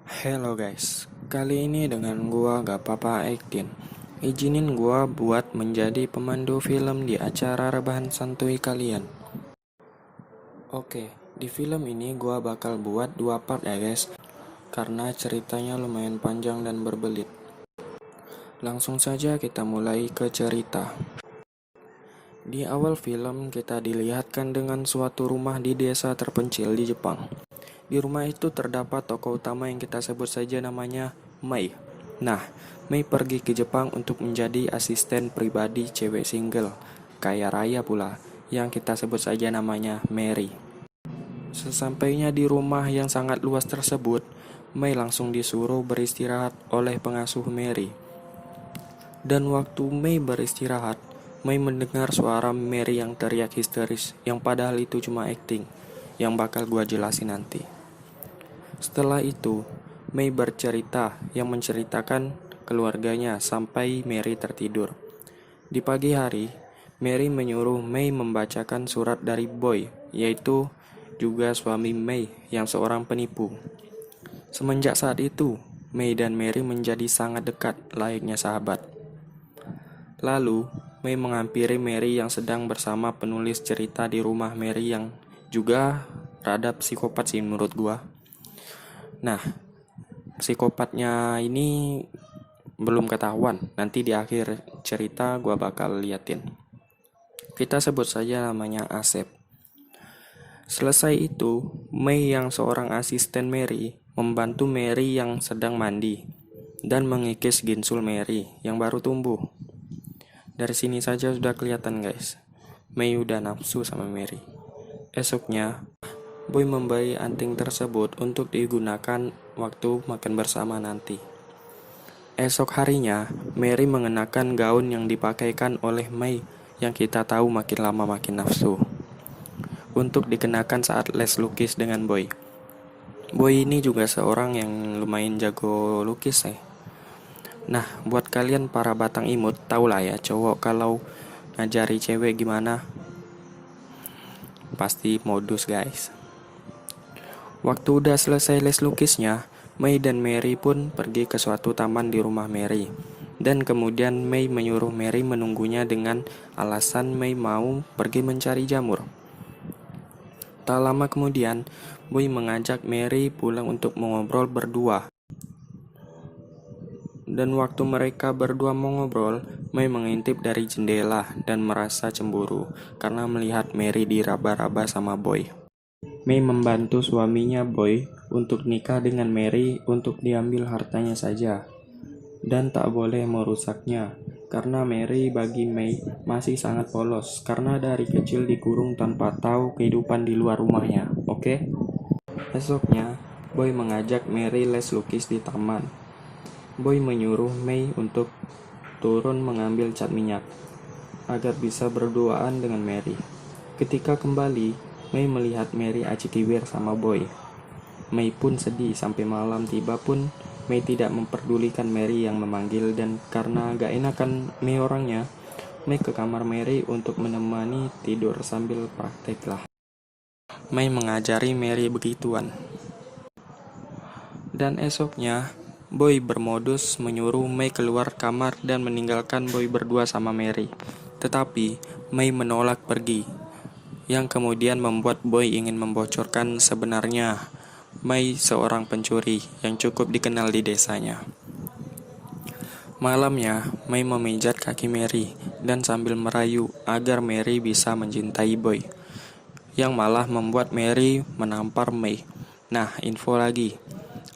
Hello guys, kali ini dengan gua gak apa-apa 18. Izinin gua buat menjadi pemandu film di acara rebahan santuy kalian. Oke, di film ini gua bakal buat dua part ya guys, karena ceritanya lumayan panjang dan berbelit. Langsung saja kita mulai ke cerita. Di awal film kita dilihatkan dengan suatu rumah di desa terpencil di Jepang. Di rumah itu terdapat tokoh utama yang kita sebut saja namanya Mei. Nah, Mei pergi ke Jepang untuk menjadi asisten pribadi cewek single, kaya raya pula, yang kita sebut saja namanya Mary. Sesampainya di rumah yang sangat luas tersebut, Mei langsung disuruh beristirahat oleh pengasuh Mary. Dan waktu Mei beristirahat, Mei mendengar suara Mary yang teriak histeris, yang padahal itu cuma acting, yang bakal gua jelasin nanti. Setelah itu, Mei bercerita yang menceritakan keluarganya sampai Mary tertidur. Di pagi hari, Mary menyuruh Mei membacakan surat dari Boy, yaitu juga suami Mei yang seorang penipu. Semenjak saat itu, Mei dan Mary menjadi sangat dekat layaknya sahabat. Lalu, Mei menghampiri Mary yang sedang bersama penulis cerita di rumah Mary yang juga rada psikopat sih menurut gua. Nah, psikopatnya ini belum ketahuan. Nanti di akhir cerita gua bakal liatin. Kita sebut saja namanya Asep. Selesai itu, Mei yang seorang asisten Mary membantu Mary yang sedang mandi dan mengikis ginsul Mary yang baru tumbuh. Dari sini saja sudah kelihatan guys, Mei udah nafsu sama Mary. Esoknya, Boy memberi anting tersebut untuk digunakan waktu makan bersama nanti. Esok harinya, Mary mengenakan gaun yang dipakaikan oleh Mei yang kita tahu makin lama makin nafsu, untuk dikenakan saat les lukis dengan Boy. Boy ini juga seorang yang lumayan jago lukis ya. Nah, buat kalian para batang imut, tau lah ya cowok kalau ngajari cewek gimana, pasti modus guys. Waktu udah selesai les lukisnya, Mei dan Mary pun pergi ke suatu taman di rumah Mary. Dan kemudian Mei menyuruh Mary menunggunya dengan alasan Mei mau pergi mencari jamur. Tak lama kemudian, Boy mengajak Mary pulang untuk mengobrol berdua. Dan waktu mereka berdua mengobrol, Mei mengintip dari jendela dan merasa cemburu karena melihat Mary diraba-raba sama Boy. Mei membantu suaminya Boy untuk nikah dengan Mary untuk diambil hartanya saja dan tak boleh merusaknya karena Mary bagi Mei masih sangat polos karena dari kecil dikurung tanpa tahu kehidupan di luar rumahnya. Oke? Esoknya, Boy mengajak Mary les lukis di taman. Boy menyuruh Mei untuk turun mengambil cat minyak agar bisa berduaan dengan Mary. Ketika kembali, Mei melihat Mary acikiwir sama Boy. Mei pun sedih sampai malam tiba pun Mei tidak memperdulikan Mary yang memanggil dan karena gak enakan Mei orangnya, Mei ke kamar Mary untuk menemani tidur sambil praktek lah. Mei mengajari Mary begituan. Dan esoknya, Boy bermodus menyuruh Mei keluar kamar dan meninggalkan Boy berdua sama Mary. Tetapi, Mei menolak pergi, yang kemudian membuat Boy ingin membocorkan sebenarnya Mei seorang pencuri yang cukup dikenal di desanya. Malamnya, Mei memijat kaki Mary dan sambil merayu agar Mary bisa mencintai Boy, yang malah membuat Mary menampar Mei. Nah, info lagi.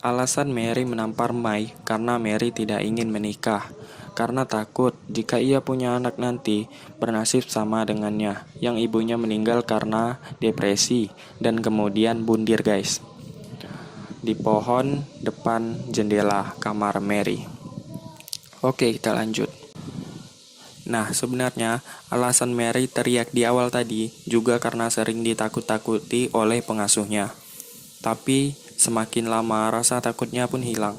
Alasan Mary menampar Mei karena Mary tidak ingin menikah, karena takut jika ia punya anak nanti bernasib sama dengannya, yang ibunya meninggal karena depresi dan kemudian bundir guys, di pohon depan jendela kamar Mary. Oke, kita lanjut. Nah, sebenarnya alasan Mary teriak di awal tadi juga karena sering ditakut-takuti oleh pengasuhnya. Tapi semakin lama rasa takutnya pun hilang.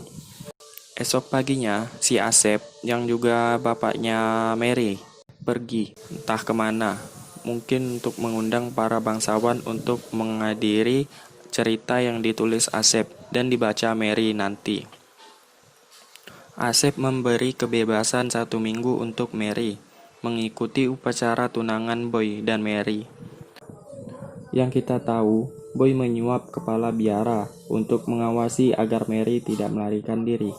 Esok paginya, si Asep yang juga bapaknya Mary pergi entah kemana. Mungkin untuk mengundang para bangsawan untuk menghadiri cerita yang ditulis Asep dan dibaca Mary nanti. Asep memberi kebebasan 1 minggu untuk Mary mengikuti upacara tunangan Boy dan Mary. Yang kita tahu, Boy menyuap kepala biara untuk mengawasi agar Mary tidak melarikan diri.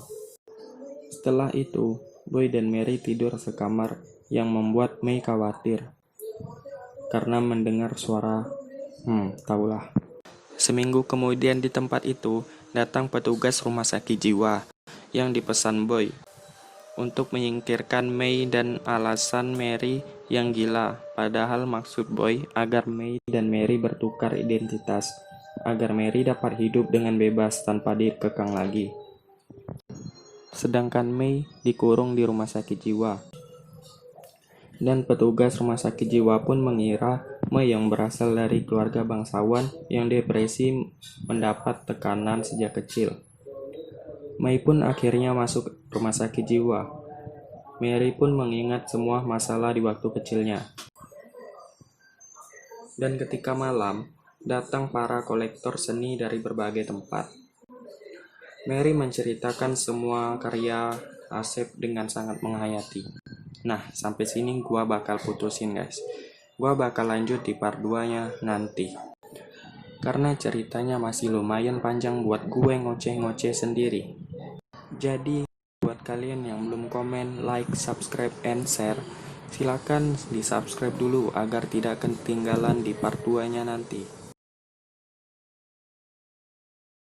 Setelah itu, Boy dan Mary tidur sekamar yang membuat Mei khawatir karena mendengar suara tahulah. Seminggu kemudian di tempat itu datang petugas rumah sakit jiwa yang dipesan Boy untuk menyingkirkan Mei dan alasan Mary yang gila. Padahal maksud Boy agar Mei dan Mary bertukar identitas, agar Mary dapat hidup dengan bebas tanpa dikekang lagi. Sedangkan Mei dikurung di rumah sakit jiwa. Dan petugas rumah sakit jiwa pun mengira Mei yang berasal dari keluarga bangsawan yang depresi mendapat tekanan sejak kecil. Mei pun akhirnya masuk rumah sakit jiwa. Mary pun mengingat semua masalah di waktu kecilnya. Dan ketika malam, datang para kolektor seni dari berbagai tempat. Mary menceritakan semua karya Asep dengan sangat menghayati. Nah, sampai sini gua bakal putusin guys. Gua bakal lanjut di part 2-nya nanti. Karena ceritanya masih lumayan panjang buat gue ngoceh-ngoceh sendiri. Jadi, buat kalian yang belum komen, like, subscribe, and share, silakan di subscribe dulu agar tidak ketinggalan di part 2-nya nanti.